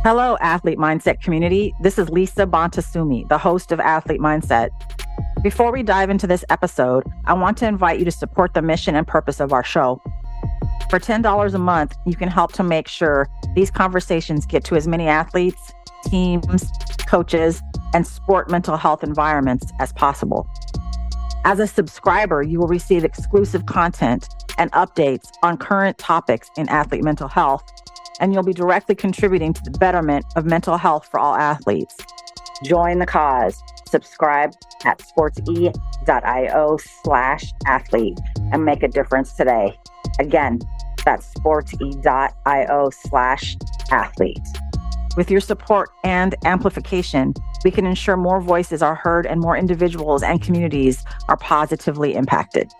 Hello, Athlete Mindset community. This is Lisa Bonta Sumii, the host of Athlete Mindset. Before we dive into this episode, I want to invite you to support the mission and purpose of our show. For $10 a month, you can help to make sure these conversations get to as many athletes, teams, coaches, and sport mental health environments as possible. As a subscriber, you will receive exclusive content and updates on current topics in athlete mental health, and you'll be directly contributing to the betterment of mental health for all athletes. Join the cause. Subscribe at sportse.io/athlete and make a difference today. Again, that's sportse.io/athlete. With your support and amplification, we can ensure more voices are heard and more individuals and communities are positively impacted.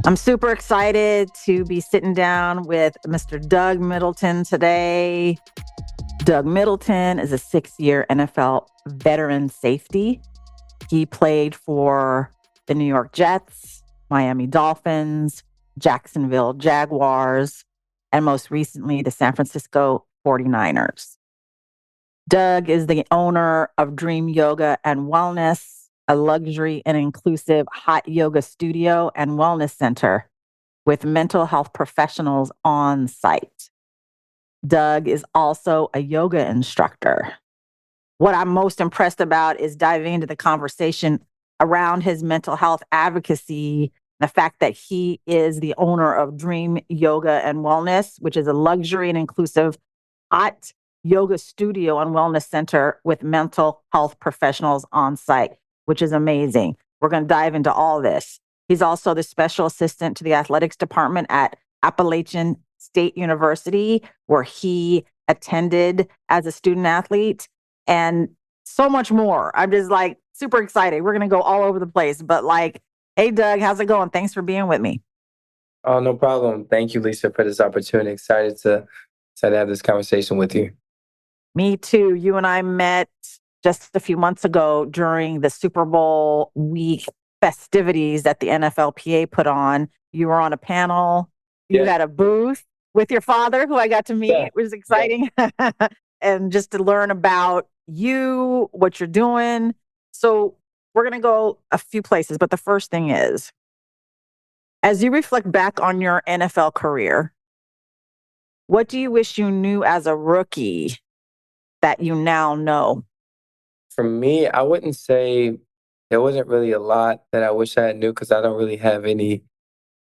I'm super excited to be sitting down with Mr. Doug Middleton today. Doug Middleton is a 6-year NFL veteran safety. He played for the New York Jets, Miami Dolphins, Jacksonville Jaguars, and most recently, the San Francisco 49ers. Doug is the owner of Dream Yoga and Wellness, a luxury and inclusive hot yoga studio and wellness center with mental health professionals on site. Doug is also a yoga instructor. What I'm most impressed about is diving into the conversation around his mental health advocacy, the fact that he is the owner of Dream Yoga and Wellness, which is a luxury and inclusive hot yoga studio and wellness center with mental health professionals on site, which is amazing. We're going to dive into all this. He's also the special assistant to the athletics department at Appalachian State University, where he attended as a student athlete, and so much more. I'm just like super excited. We're going to go all over the place, but hey, Doug, how's it going? Thanks for being with me. Oh, no problem. Thank you, Lisa, for this opportunity. Excited to have this conversation with you. Me too. You and I met just a few months ago during the Super Bowl week festivities that the NFLPA put on. You were on a panel. You had a booth with your father, who I got to meet. Yeah. It was exciting. Yeah. And just to learn about you, what you're doing. So we're going to go a few places. But the first thing is, as you reflect back on your NFL career, what do you wish you knew as a rookie that you now know? For me, I wouldn't say there wasn't really a lot that I wish I knew because I don't really have any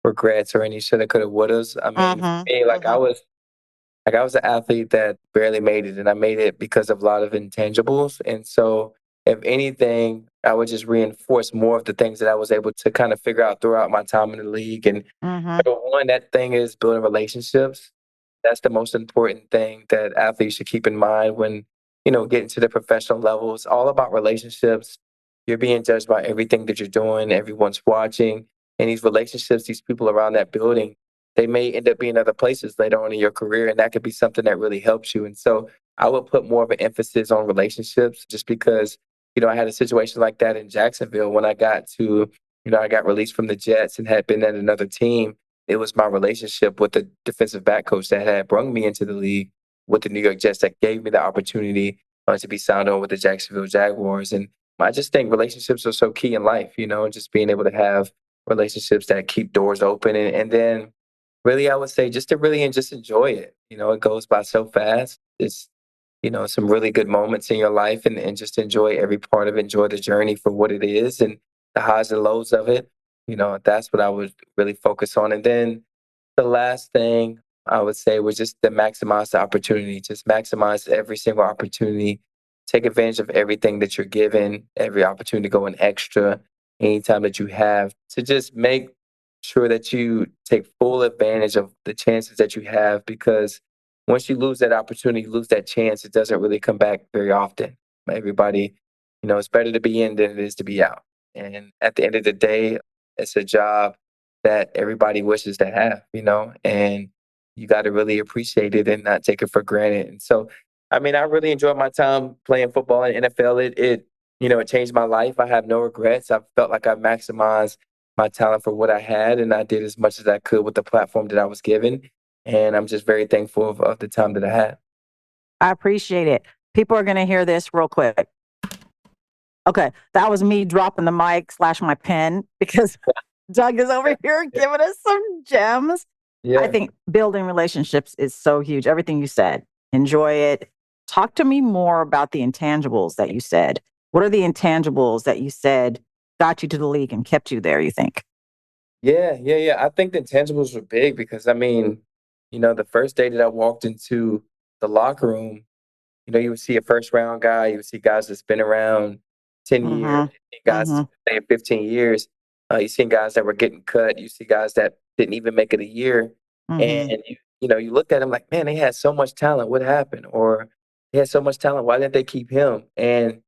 regrets or any shoulda, coulda, wouldas. I mean, for me, I was an athlete that barely made it, and I made it because of a lot of intangibles. And so, if anything, I would just reinforce more of the things that I was able to kind of figure out throughout my time in the league. And number one, that thing is building relationships. That's the most important thing that athletes should keep in mind when, getting to the professional level. It's all about relationships. You're being judged by everything that you're doing. Everyone's watching. And these relationships, these people around that building, they may end up being other places later on in your career. And that could be something that really helps you. And so I would put more of an emphasis on relationships just because, I had a situation like that in Jacksonville when I got released from the Jets and had been at another team. It was my relationship with the defensive back coach that had brought me into the league with the New York Jets that gave me the opportunity to be signed on with the Jacksonville Jaguars. And I just think relationships are so key in life, just being able to have relationships that keep doors open. And then really, I would say just to really and just enjoy it. It goes by so fast. It's, some really good moments in your life and just enjoy every part of it, enjoy the journey for what it is and the highs and lows of it. That's what I would really focus on. And then the last thing I would say was just to maximize the opportunity, just maximize every single opportunity, take advantage of everything that you're given, every opportunity to go in extra anytime that you have, to just make sure that you take full advantage of the chances that you have, because once you lose that opportunity, lose that chance, it doesn't really come back very often. Everybody, it's better to be in than it is to be out. And at the end of the day, it's a job that everybody wishes to have, and you got to really appreciate it and not take it for granted. And so, I mean, I really enjoyed my time playing football in NFL. it changed my life. I have no regrets. I felt like I maximized my talent for what I had, and I did as much as I could with the platform that I was given. And I'm just very thankful of the time that I had. I appreciate it. People are going to hear this real quick. Okay, that was me dropping the mic slash my pen because Doug is over here giving us some gems. I Yeah. think building relationships is so huge. Everything you said, enjoy it. Talk to me more about the intangibles that you said. What are the intangibles that you said got you to the league and kept you there, you think? Yeah. I think the intangibles were big because, I mean, the first day that I walked into the locker room, you would see a first round guy, you would see guys that's been around 10 years, Mhm. you see guys that's Mhm. been playing 15 years. You see guys that were getting cut, you see guys that didn't even make it a year. Mhm. And you looked at them like, man, they had so much talent. What happened? Or they had so much talent. Why didn't they keep him? And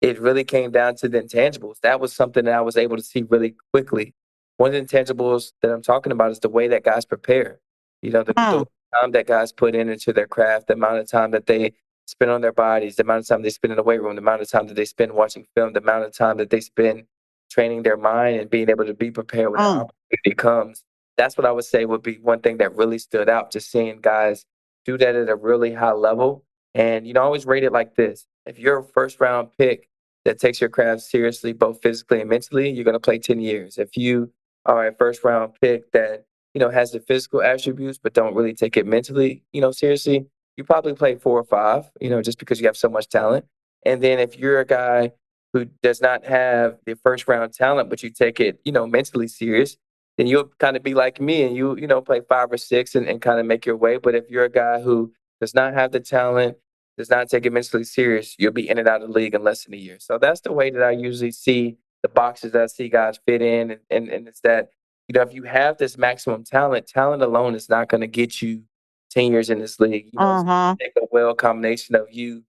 it really came down to the intangibles. That was something that I was able to see really quickly. One of the intangibles that I'm talking about is the way that guys prepare. The Mm. time that guys put into their craft, the amount of time that they spend on their bodies, the amount of time they spend in the weight room, the amount of time that they spend watching film, the amount of time that they spend training their mind and being able to be prepared when that Mm. opportunity comes. That's what I would say would be one thing that really stood out, just seeing guys do that at a really high level. And, I always rate it like this. If you're a first round pick that takes your craft seriously, both physically and mentally, you're going to play 10 years. If you are a first round pick that, has the physical attributes, but don't really take it mentally, seriously, you probably play 4 or 5, just because you have so much talent. And then if you're a guy who does not have the first round talent, but you take it, mentally serious, then you'll kind of be like me and play 5 or 6 and kind of make your way. But if you're a guy who does not have the talent, does not take it mentally serious, you'll be in and out of the league in less than a year. So that's the way that I usually see the boxes that I see guys fit in. And it's that, if you have this maximum talent, talent alone is not going to get you 10 years in this league. It's going Mhm. to take a well combination of you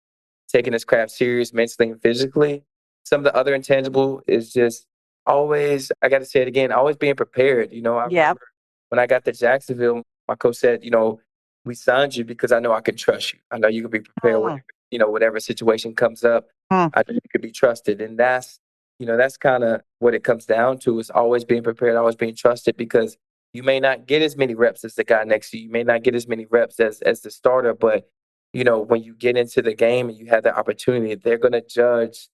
taking this craft serious mentally and physically. Some of the other intangible is just always, I got to say it again, always being prepared. I Yep. remember when I got to Jacksonville, my coach said, we signed you because I know I can trust you. I know you can be prepared Mm. whenever, whatever situation comes up. Mm. I know you can be trusted. And that's kind of what it comes down to is always being prepared, always being trusted because you may not get as many reps as the guy next to you. You may not get as many reps as the starter, but when you get into the game and you have the opportunity, they're going to judge,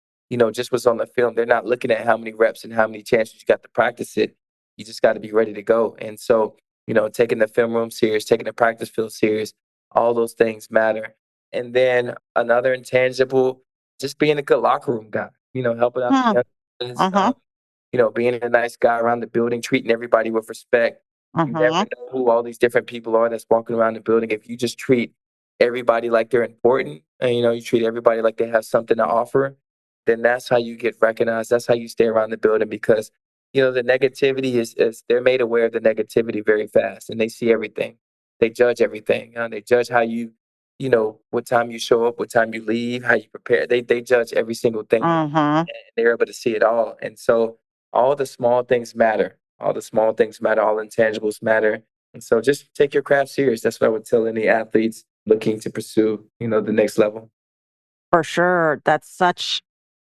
just what's on the film. They're not looking at how many reps and how many chances you got to practice it. You just got to be ready to go. And so, taking the film room serious, taking the practice field serious, all those things matter. And then another intangible, just being a good locker room guy, helping out the Mm. young guys, Mhm. being a nice guy around the building, treating everybody with respect. You never Mhm. know who all these different people are that's walking around the building. If you just treat everybody like they're important and, you treat everybody like they have something to offer, then that's how you get recognized. That's how you stay around the building because, the negativity is they're made aware of the negativity very fast and they see everything. They judge everything. They judge how you, what time you show up, what time you leave, how you prepare. They judge every single thing Mhm. and they're able to see it all. And so all the small things matter. All the small things matter. All intangibles matter. And so just take your craft serious. That's what I would tell any athletes looking to pursue, the next level. For sure. That's such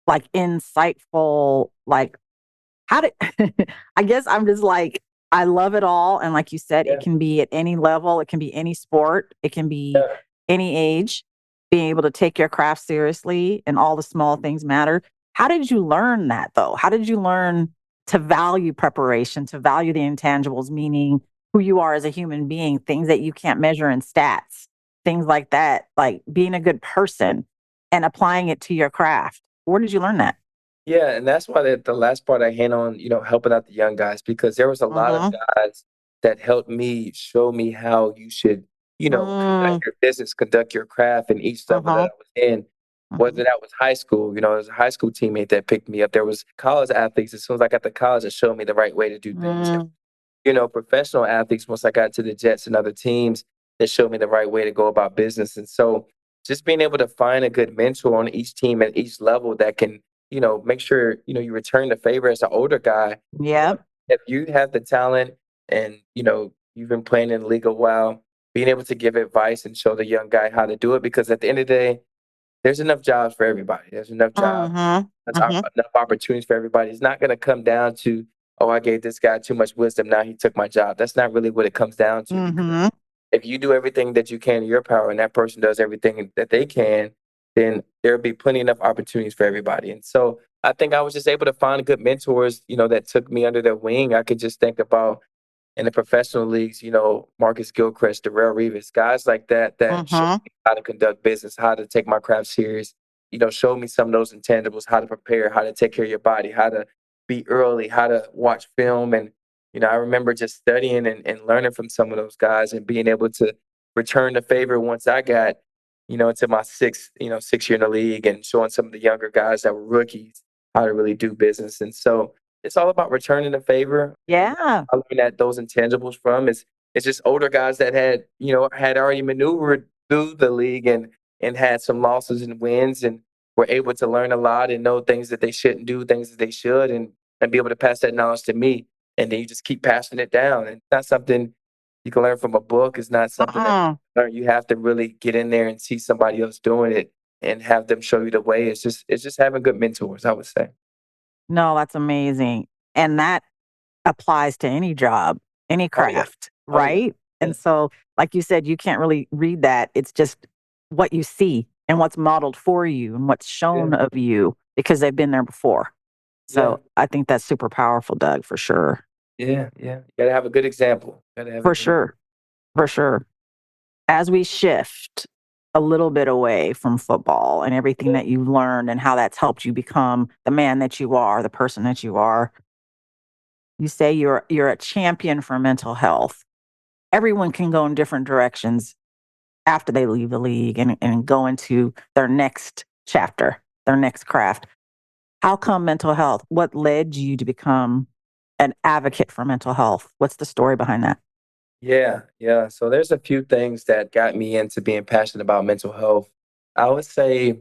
like insightful, like how did I guess I'm just like, I love it all. And like you said, it Yeah. can be at any level, it can be any sport, it can be Yeah. any age, being able to take your craft seriously and all the small things matter. How did you learn that though? How did you learn to value preparation, to value the intangibles, meaning who you are as a human being, things that you can't measure in stats, things like that, like being a good person and applying it to your craft? Where did you learn that? Yeah, and that's why the last part I hit on, helping out the young guys because there was a lot of Mm-hmm. guys that helped me show me how you should, conduct Mm. your business, conduct your craft in each level that Uh-huh. I was in. Mhm. Whether that was high school, there was a high school teammate that picked me up. There was college athletes. As soon as I got to college, that showed me the right way to do things. Mm. Professional athletes, once I got to the Jets and other teams, that showed me the right way to go about business. And so just being able to find a good mentor on each team at each level that can, make sure, you return the favor as an older guy. Yep. If you have the talent and, you've been playing in the league a while, being able to give advice and show the young guy how to do it. Because at the end of the day, there's enough jobs for everybody. There's enough jobs, enough opportunities for everybody. It's not going to come down to, oh, I gave this guy too much wisdom. Now he took my job. That's not really what it comes down to. Because if you do everything that you can in your power and that person does everything that they can, then there'll be plenty enough opportunities for everybody. And so I think I was just able to find good mentors, that took me under their wing. I could just think about in the professional leagues, Marcus Gilchrist, Darrell Reeves, guys like that showed me how to conduct business, how to take my craft serious, showed me some of those intangibles, how to prepare, how to take care of your body, how to be early, how to watch film. And, I remember just studying and learning from some of those guys and being able to return the favor once I got, into my sixth year in the league and showing some of the younger guys that were rookies how to really do business. And so it's all about returning the favor. Yeah. I learned that those intangibles from is it's just older guys that had already maneuvered through the league and had some losses and wins and were able to learn a lot and know things that they shouldn't do, things that they should, and be able to pass that knowledge to me. And then you just keep passing it down. And it's not something you can learn from a book. It's not something that you have to really get in there and see somebody else doing it and have them show you the way. It's just having good mentors, I would say. No, that's amazing. And that applies to any job, any Oh yeah. craft, Oh yeah. right? Yeah. And so, like you said, you can't really read that. It's just what you see and what's modeled for you and what's Yeah. shown of you because they've been there before. Yeah. So I think that's super powerful, Doug, for sure. Yeah, yeah. You gotta have a good example. Gotta have a For good. sure. For sure. As we shift a little bit away from football and everything that you've learned and how that's helped you become the man that you are, the person that you are, you say you're a champion for mental health. Everyone can go in different directions after they leave the league and go into their next chapter, their next craft. How come mental health? What led you to become an advocate for mental health? What's the story behind that? Yeah, yeah. So there's a few things that got me into being passionate about mental health. I would say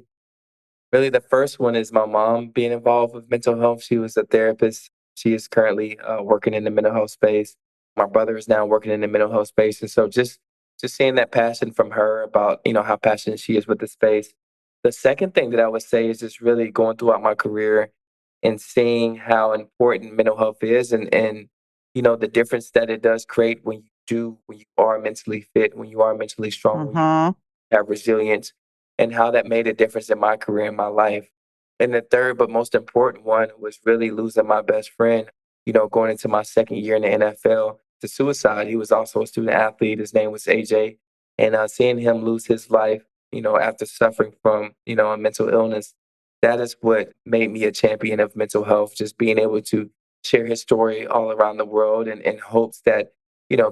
really the first one is my mom being involved with mental health. She was a therapist. She is currently working in the mental health space. My brother is now working in the mental health space, and so just seeing that passion from her about how passionate she is with the space. The second thing that I would say is just really going throughout my career and seeing how important mental health is and the difference that it does create when you are mentally fit, when you are mentally strong, when you Mm-hmm. have resilience, and how that made a difference in my career and my life. And the third, but most important one was really losing my best friend, going into my second year in the NFL to suicide. He was also a student athlete. His name was AJ. And seeing him lose his life, after suffering from, a mental illness, that is what made me a champion of mental health, just being able to share his story all around the world and in hopes that,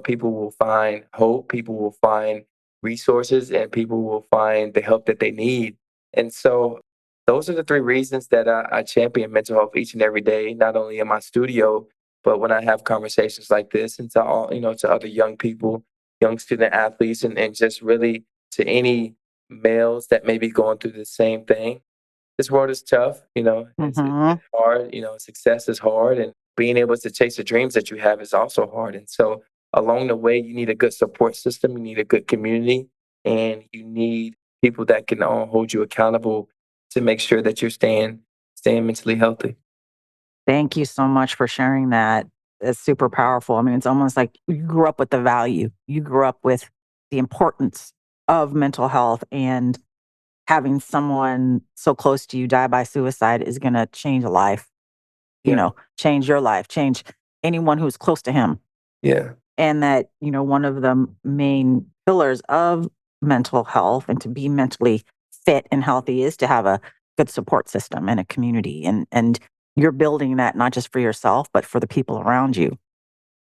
people will find hope, people will find resources, and people will find the help that they need. And so those are the three reasons that I champion mental health each and every day, not only in my studio, but when I have conversations like this and to all, to other young people, young student athletes, and just really to any males that may be going through the same thing. This world is tough, it's Mm-hmm. hard, success is hard, and being able to chase the dreams that you have is also hard. And so along the way, you need a good support system, you need a good community, and you need people that can all hold you accountable to make sure that you're staying mentally healthy. Thank you so much for sharing that. It's super powerful. I mean, it's almost like you grew up with the value. You grew up with the importance of mental health and having someone so close to you die by suicide is going to change a life, Yeah, change your life, change anyone who's close to him. yeah, And that, one of the main pillars of mental health and to be mentally fit and healthy is to have a good support system and a community. And you're building that not just for yourself, but for the people around you.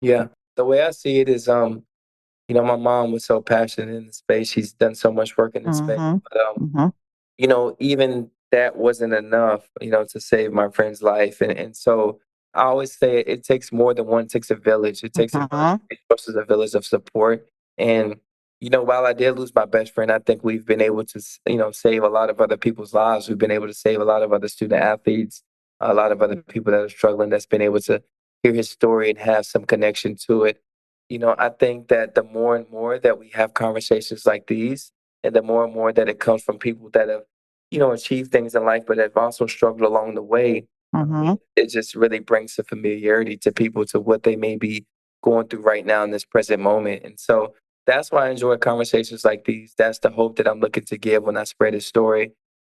yeah. The way I see it is, my mom was so passionate in the space. She's done so much work in the space. Mhm. But Mhm. even that wasn't enough, to save my friend's life. And so I always say it takes more than one, it takes a village. It takes a village of Mhm. resources, a village of support. And, while I did lose my best friend, I think we've been able to, save a lot of other people's lives. We've been able to save a lot of other student athletes, a lot of other people that are struggling that's been able to hear his story and have some connection to it. I think that the more and more that we have conversations like these, and the more and more that it comes from people that have achieved things in life, but have also struggled along the way. It just really brings a familiarity to people to what they may be going through right now in this present moment. And so that's why I enjoy conversations like these. That's the hope that I'm looking to give when I spread a story.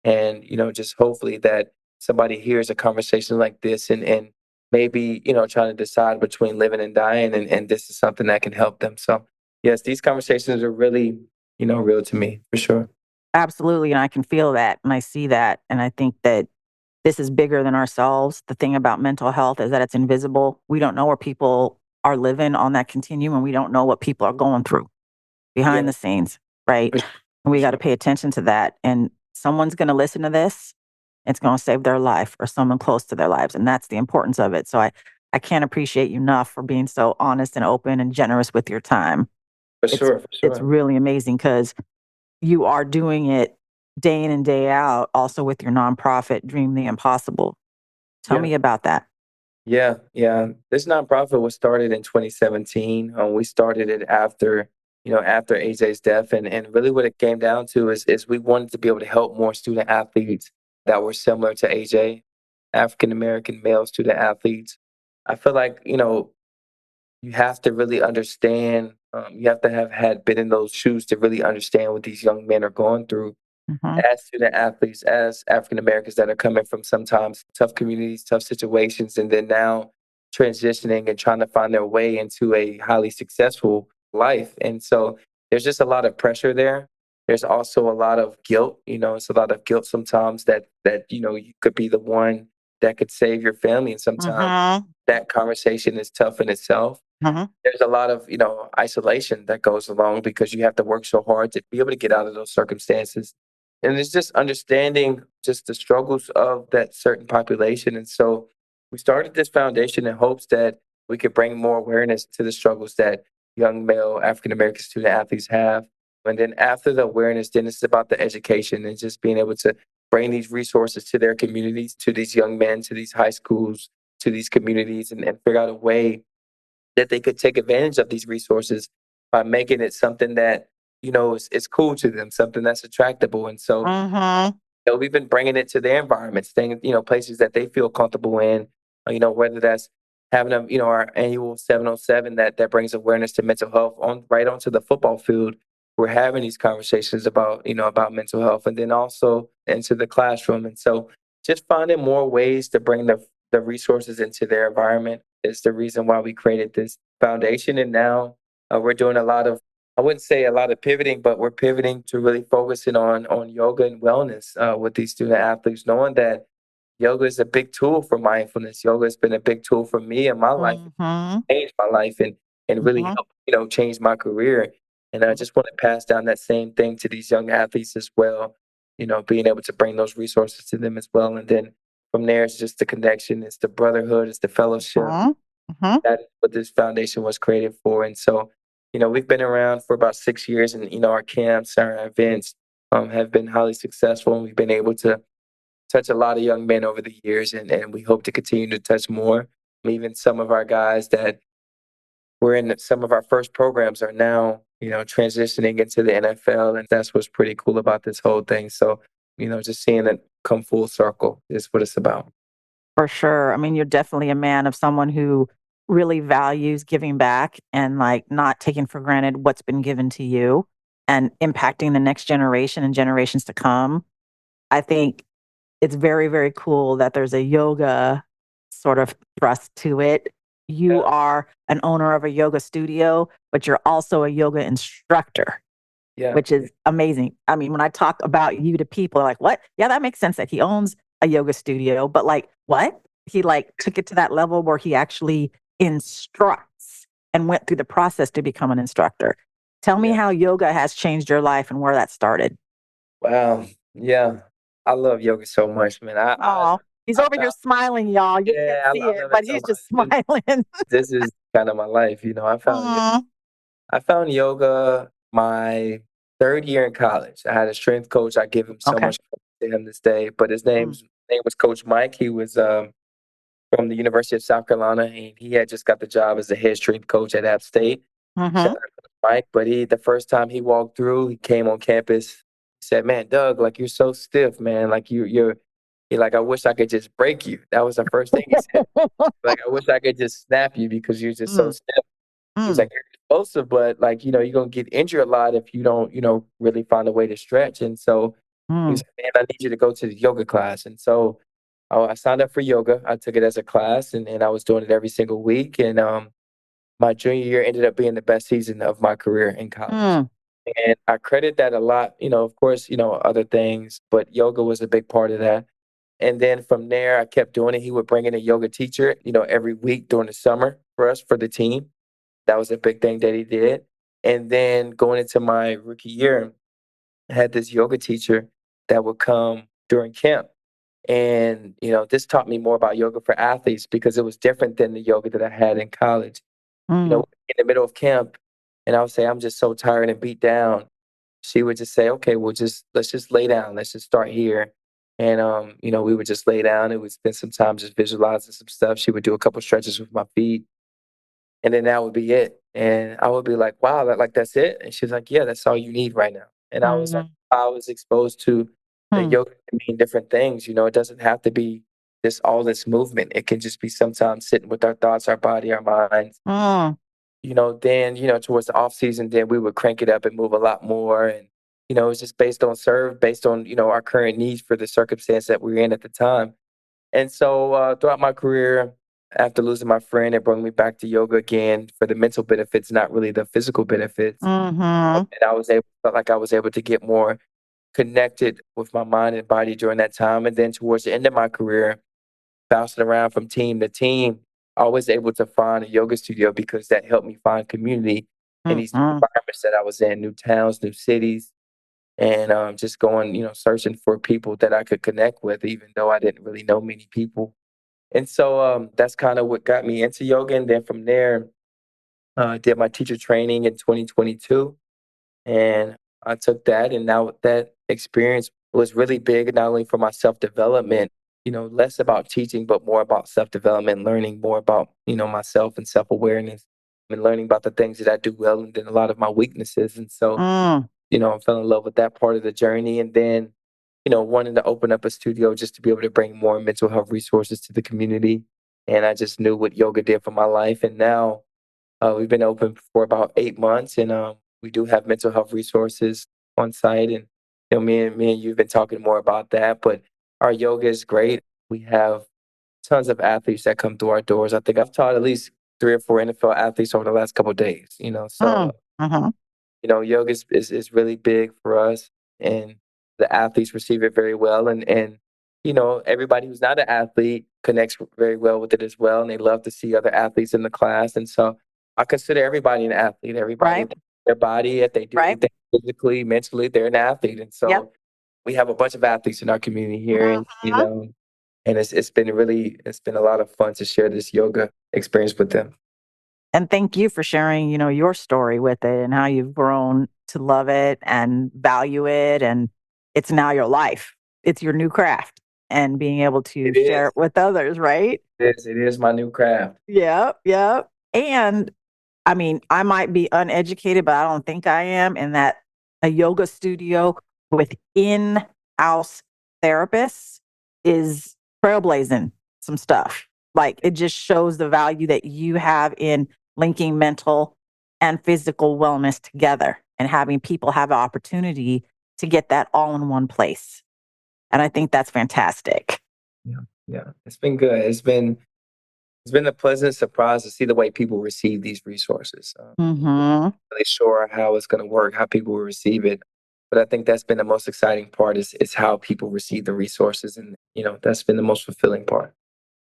And, just hopefully that somebody hears a conversation like this and maybe, trying to decide between living and dying and this is something that can help them. So yes, these conversations are really, real to me for sure. Absolutely. And I can feel that and I see that. And I think that this is bigger than ourselves. The thing about mental health is that it's invisible. We don't know where people are living on that continuum, and we don't know what people are going through behind Yeah, the scenes, right? for, And for we got to sure. pay attention to that. And someone's going to listen to this, it's going to save their life or someone close to their lives. And that's the importance of it. So I can't appreciate you enough for being so honest and open and generous with your time. For It's sure, for it's sure. really amazing because you are doing it day in and day out, also with your nonprofit, Dream the Impossible. Tell Yeah. me about that. Yeah, yeah. This nonprofit was started in 2017. We started it after AJ's death, and really what it came down to is we wanted to be able to help more student athletes that were similar to AJ, African American male student athletes. I feel like you have to really understand. You have to have had been in those shoes to really understand what these young men are going through Mhm, as student athletes, as African Americans that are coming from sometimes tough communities, tough situations, and then now transitioning and trying to find their way into a highly successful life. And so there's just a lot of pressure there. There's also a lot of guilt. It's a lot of guilt sometimes that you could be the one that could save your family, and sometimes mhm, that conversation is tough in itself. mhm, There's a lot of isolation that goes along because you have to work so hard to be able to get out of those circumstances, and it's just understanding just the struggles of that certain population. And so we started this foundation in hopes that we could bring more awareness to the struggles that young male African American student athletes have. And then after the awareness, then it's about the education and just being able to bring these resources to their communities, to these young men, to these high schools, to these communities, and figure out a way that they could take advantage of these resources by making it something that is cool to them, something that's attractable. And so mhm, we've been bringing it to their environments, things, places that they feel comfortable in. Whether that's having our annual 707 that brings awareness to mental health on right onto the football field. We're having these conversations about mental health, and then also into the classroom. And so, just finding more ways to bring the resources into their environment is the reason why we created this foundation. And now we're doing a lot of, I wouldn't say a lot of pivoting, but we're pivoting to really focusing on yoga and wellness with these student athletes, knowing that yoga is a big tool for mindfulness. Yoga has been a big tool for me in my life, mhm, changed my life, and really mhm, helped change my career. And I mhm, just want to pass down that same thing to these young athletes as well. Being able to bring those resources to them as well, and then from there, it's just the connection, it's the brotherhood, it's the fellowship. mhm, mhm. That is what this foundation was created for. And so, we've been around for about 6 years, and our camps, our events have been highly successful, and we've been able to touch a lot of young men over the years, and we hope to continue to touch more. Even some of our guys that were in some of our first programs are now, transitioning into the NFL, and that's what's pretty cool about this whole thing. So, just seeing it come full circle is what it's about. For sure. I mean, you're definitely a man of someone who really values giving back and like not taking for granted what's been given to you and impacting the next generation and generations to come. I think it's very, very cool that there's a yoga sort of thrust to it. You Yeah, are an owner of a yoga studio, but you're also a yoga instructor, yeah, which is amazing. I mean, when I talk about you to people, they're like, "What? Yeah, that makes sense that he owns a yoga studio." But like, what? He like took it to that level where he actually instructs and went through the process to become an instructor. Tell me yeah. how yoga has changed your life and where that started. Wow. Yeah. I love yoga so much, man. Oh, he's I over here found, smiling, y'all. You can't yeah, see I it, love but it so he's much. just smiling. This is kind of my life. Aw, I found yoga my third year in college. I had a strength coach. I give him so okay. much credit to him this day, but his Mm. name was Coach Mike. He was from the University of South Carolina, and he had just got the job as the head strength coach at App State. Shout Mhm. out to Coach Mike. But the first time he walked through, he came on campus. He said, "Man, Doug, like you're so stiff, man. Like you're like I wish I could just break you." That was the first thing he said. Like I wish I could just snap you because you're just so Mm, stiff. He's mm, like, "You're explosive, but like you're gonna get injured a lot if you don't really find a way to stretch." And so he was mm, like, "Man, I need you to go to the yoga class." And so I signed up for yoga. I took it as a class, and I was doing it every single week. And my junior year ended up being the best season of my career in college. mm, And I credit that a lot, of course, other things, but yoga was a big part of that. And then from there, I kept doing it. He would bring in a yoga teacher, every week during the summer for us, for the team. That was a big thing that he did. And then going into my rookie year, I had this yoga teacher that would come during camp. And, this taught me more about yoga for athletes because it was different than the yoga that I had in college. mm, In the middle of camp, and I would say, I'm just so tired and beat down. She would just say, okay, let's just lay down. Let's just start here. And, we would just lay down and we'd spend some time just visualizing some stuff. She would do a couple stretches with my feet, and then that would be it. And I would be like, wow, that's it. And she's like, yeah, that's all you need right now. And I was like, mm, I was exposed to the mm, yoga to mean different things. It doesn't have to be all this movement. It can just be sometimes sitting with our thoughts, our body, our minds. mm, Then, towards the off season, then we would crank it up and move a lot more. And, it's just based on based on, our current needs for the circumstance that we were in at the time. And so throughout my career, after losing my friend, it brought me back to yoga again for the mental benefits, not really the physical benefits. mhm, And felt like I was able to get more connected with my mind and body during that time. And then towards the end of my career, bouncing around from team to team, I was able to find a yoga studio because that helped me find community in these new mhm, environments that I was in, new towns, new cities, and just going, searching for people that I could connect with, even though I didn't really know many people. And so that's kind of what got me into yoga. And then from there, I did my teacher training in 2022, and I took that, and now that experience was really big, not only for my self development, less about teaching, but more about self development, learning more about, myself and self awareness, and learning about the things that I do well and then a lot of my weaknesses. And so, mm. I fell in love with that part of the journey. And then, wanting to open up a studio just to be able to bring more mental health resources to the community. And I just knew what yoga did for my life. And now we've been open for about 8 months, and we do have mental health resources on site. And me and you've been talking more about that. But our yoga is great. We have tons of athletes that come through our doors. I think I've taught at least 3 or 4 NFL athletes over the last couple of days. So Mm, mhm. yoga is really big for us, and the athletes receive it very well. And everybody who's not an athlete connects very well with it as well, and they love to see other athletes in the class. And so I consider everybody an athlete. Everybody, Right, their body, if they do right. anything physically, mentally, they're an athlete. And Yep. so we have a bunch of athletes in our community here, and Mhm. and it's been a lot of fun to share this yoga experience with them. And thank you for sharing, your story with it and how you've grown to love it and value it, and it's now your life. It's your new craft, and being able to It share it is. with others, right? It is my new craft. Yep, yep. And I mean, I might be uneducated, but I don't think I am, in that a yoga studio with in-house therapists is trailblazing some stuff. Like, it just shows the value that you have in linking mental and physical wellness together and having people have the opportunity to get that all in one place. And I think that's fantastic. Yeah, yeah, it's been good. It's been a pleasant surprise to see the way people receive these resources. Mhm. Really sure how it's going to work, how people will receive it, but I think that's been the most exciting part is how people receive the resources, and that's been the most fulfilling part.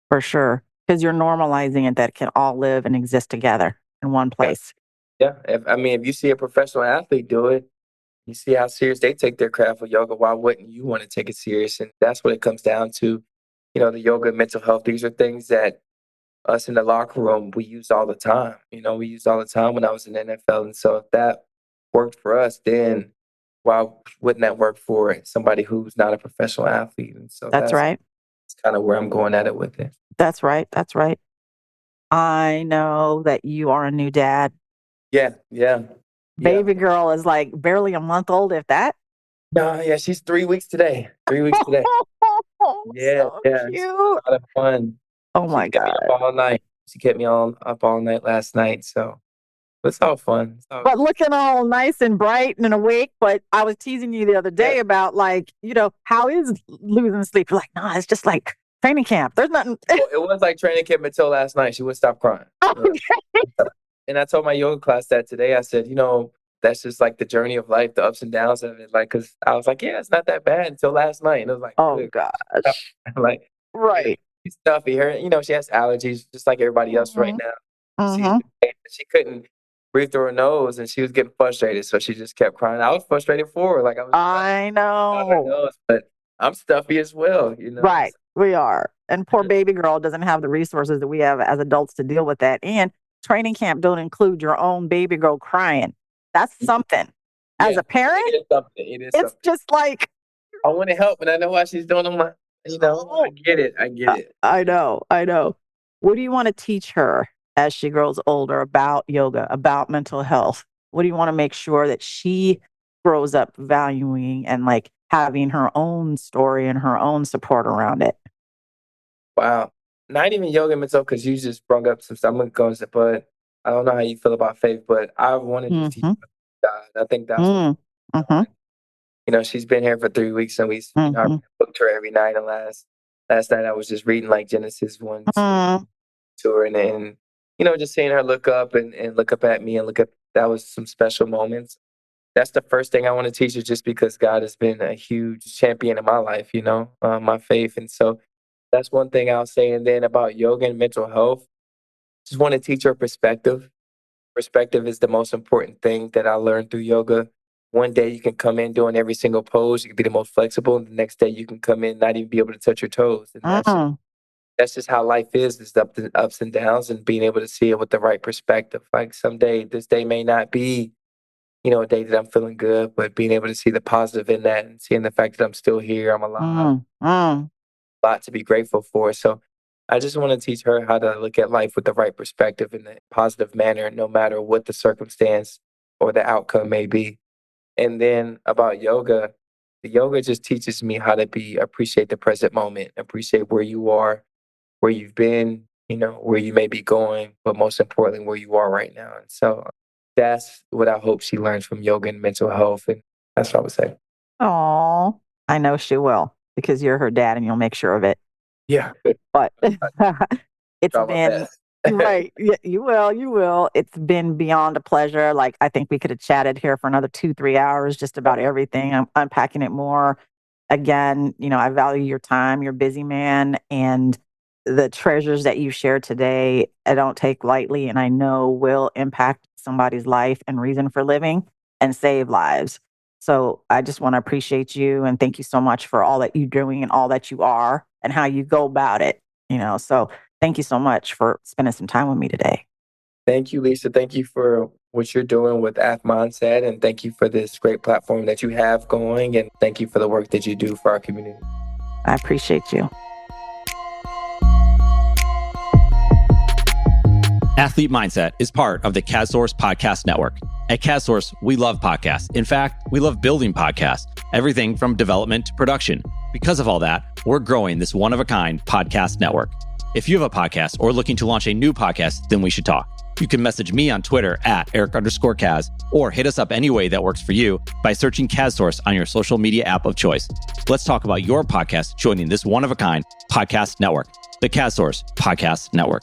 For sure, because 'cause you're normalizing it that it can all live and exist together in one Yeah, place. yeah. If you see a professional athlete do it, you see how serious they take their craft of yoga. Why wouldn't you want to take it serious? And that's what it comes down to. The yoga, and mental health. These are things that us in the locker room, we use all the time. We used all the time when I was in the NFL. And so if that worked for us, then why wouldn't that work for somebody who's not a professional athlete? And so That's that's right. kind of where I'm going at it with it. That's right, that's right. I know that you are a new dad. Yeah, yeah, yeah. Baby girl is, like, barely a month old, if that? No, yeah, she's 3 weeks today. 3 weeks today. Yeah, So yeah, it's cute. a lot of fun. Oh She my kept me up God. all night. She kept me up all night last night, so it's all fun. It's all But good. looking all nice and bright and awake. But I was teasing you the other Yeah. day about, like, how is losing sleep? You're like, nah, it's just like training camp. There's nothing. Well, it was like training camp until last night. She wouldn't stop crying. Okay. And I told my yoga class that today. I said, that's just like the journey of life, the ups and downs of it. Like, cause I was like, yeah, it's not that bad until last night. And it was like, Oh good. gosh. Like, yeah, Right. she's stuffy. She has allergies just like everybody else right Hmm. now. Hmm. She couldn't breathe through her nose and she was getting frustrated. So she just kept crying. I was frustrated for her. Like I was trying I out her know. nose, but I'm stuffy as well. Right. We are. And poor baby girl doesn't have the resources that we have as adults to deal with that. And training camp don't include your own baby girl crying. That's something. As Yeah, a parent, it is something. It is it's something. just like, I want to help, and I know why she's doing them. I oh, get it. I get it. I know. I know. What do you want to teach her as she grows older about yoga, about mental health? What do you want to make sure that she grows up valuing and like having her own story and her own support around it? Wow. Not even yoga mental, because you just brought up some stuff. I'm gonna go and say, but I don't know how you feel about faith, but I want to just teach Mm-hmm. God. I think that's what Mm-hmm. she's been here for 3 weeks, and I Mm-hmm. booked her every night. And last night I was just reading like Genesis 1, 2 Mm-hmm. to her, and just seeing her look up and look up at me and look up. That was some special moments. That's the first thing I want to teach her, just because God has been a huge champion in my life, my faith. And so that's one thing I'll say. And then about yoga and mental health, just want to teach her perspective. Perspective is the most important thing that I learned through yoga. One day you can come in doing every single pose, you can be the most flexible, and the next day you can come in not even be able to touch your toes. And that's just how life is the ups and downs, and being able to see it with the right perspective. Like someday, this day may not be a day that I'm feeling good, but being able to see the positive in that and seeing the fact that I'm still here, I'm alive, Mm-hmm. a lot to be grateful for. So I just want to teach her how to look at life with the right perspective in a positive manner, no matter what the circumstance or the outcome may be. And then about yoga, the yoga just teaches me how to appreciate the present moment, appreciate where you are, where you've been, where you may be going, but most importantly, where you are right now. And so that's what I hope she learns from yoga and mental health. And that's what I would say. Oh, I know she will because you're her dad and you'll make sure of it. Yeah. But it's Try my been best. right. Yeah, you will. You will. It's been beyond a pleasure. Like, I think we could have chatted here for another 2, 3 hours just about everything. I'm unpacking it more. Again, I value your time. You're a busy man, and the treasures that you shared today, I don't take lightly, and I know will impact somebody's life and reason for living and save lives. So I just want to appreciate you and thank you so much for all that you're doing and all that you are and how you go about it. So thank you so much for spending some time with me today. Thank you, Lisa. Thank you for what you're doing with Ath Mindset. And thank you for this great platform that you have going. And thank you for the work that you do for our community. I appreciate you. Athlete Mindset is part of the CASSource Podcast Network. At CASSource, we love podcasts. In fact, we love building podcasts, everything from development to production. Because of all that, we're growing this one-of-a-kind podcast network. If you have a podcast or looking to launch a new podcast, then we should talk. You can message me on Twitter at Eric_Kaz, or hit us up any way that works for you by searching CASSource on your social media app of choice. Let's talk about your podcast joining this one-of-a-kind podcast network, the CASSource Podcast Network.